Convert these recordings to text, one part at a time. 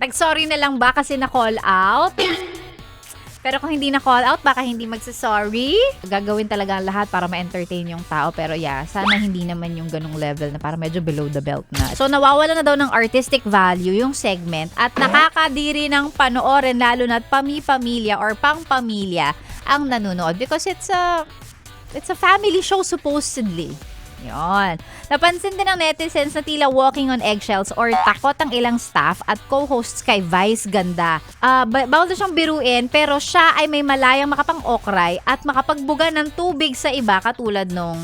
Nag-sorry na lang ba kasi na-call out? Pero kung hindi na-call out, baka hindi magsasorry. Gagawin talaga ang lahat para ma-entertain yung tao. Pero yeah, sana hindi naman yung ganung level na para medyo below the belt na. So, nawawala na daw ng artistic value yung segment at nakakadiri ng panoorin lalo na't pami-pamilya or pang-pamilya ang nanonood because it's a family show supposedly. Yon. Napansin din ng netizens na tila walking on eggshells or takot ang ilang staff at co-hosts kay Vice Ganda. Bawal na siyang biruin pero siya ay may malayang makapang-okray at makapagbuga ng tubig sa iba katulad nung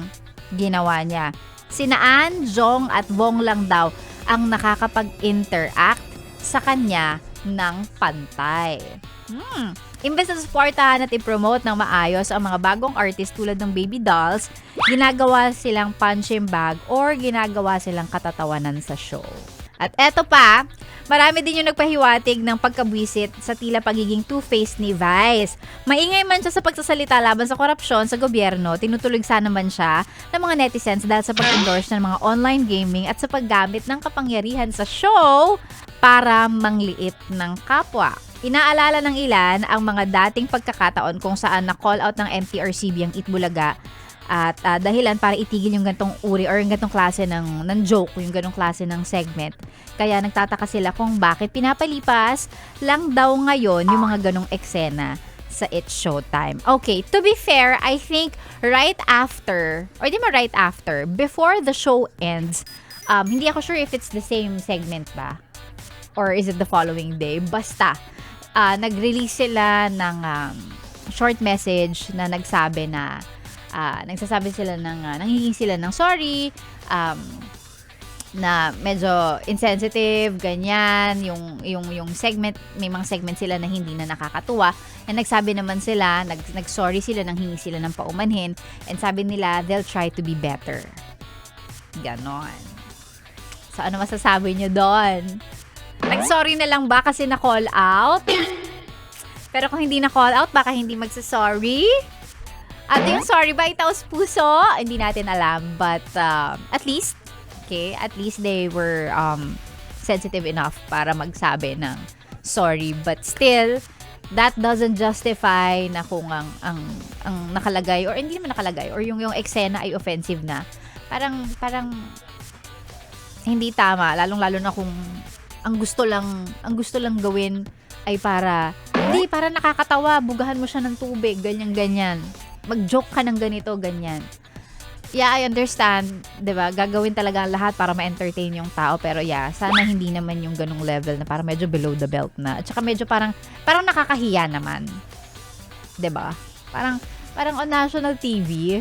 ginawa niya. Sina Ann, Jong at Bong lang daw ang nakakapag-interact sa kanya ng pantay. Imbes na supportahan at i-promote ng maayos ang mga bagong artist tulad ng baby dolls, ginagawa silang punching bag or ginagawa silang katatawanan sa show. At eto pa, marami din yung nagpahiwatig ng pagkabwisit sa tila pagiging two-faced ni Vice. Maingay man siya sa pagsasalita laban sa korupsyon sa gobyerno, tinutulog sana man siya ng mga netizens dahil sa pag-endorse ng mga online gaming at sa paggamit ng kapangyarihan sa show para mangliit ng kapwa. Inaalala ng ilan ang mga dating pagkakataon kung saan na-call out ng MTRCB ang Itbulaga at dahilan para itigil yung gantong uri or yung gantong klase ng joke, yung gantong klase ng segment. Kaya nagtataka sila kung bakit pinapalipas lang daw ngayon yung mga ganong eksena sa It's Showtime. Okay, to be fair, I think right after, before the show ends, hindi ako sure if it's the same segment ba? Or is it the following day? Basta, nag-release sila ng short message na nagsasabi sila nanghihingi sila ng sorry, na medyo insensitive, ganyan, yung segment, may mga segment sila na hindi na nakakatuwa, and nagsabi naman sila, nag-sorry sila, nanghingi sila ng paumanhin, and sabi nila, they'll try to be better. Ganon. So, ano masasabi nyo doon? Nag-sorry na lang ba kasi na-call out? Pero kung hindi na-call out, baka hindi magsasorry. At yung sorry ba, itaos puso? Hindi natin alam. But at least they were sensitive enough para magsabi ng sorry. But still, that doesn't justify na kung ang nakalagay, or hindi naman nakalagay, or yung eksena ay offensive na. Parang hindi tama. Lalong-lalo na kung ang gusto lang gawin ay para nakakatawa, bugahan mo siya ng tubig, ganyan. Mag-joke ka ng ganito, ganyan. Yeah, I understand, 'di ba? Gagawin talaga ang lahat para ma-entertain yung tao, pero yeah, sana hindi naman yung ganung level na para medyo below the belt na. At saka medyo parang nakakahiya naman. 'Di ba? Parang on national TV.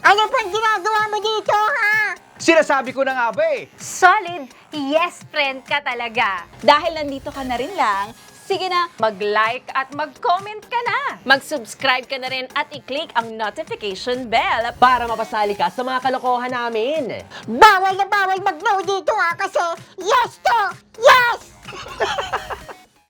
Ano pang ginagawa mo dito, ha? Sinasabi ko na nga ba eh. Solid yes friend ka talaga. Dahil nandito ka na rin lang, sige na, Mag-like at mag-comment ka na. mag-subscribe ka na rin at i-click ang notification bell. Para mapasali ka sa mga kalokohan namin. Bawal na bawal mag-no dito, ha? Kasi yes to yes!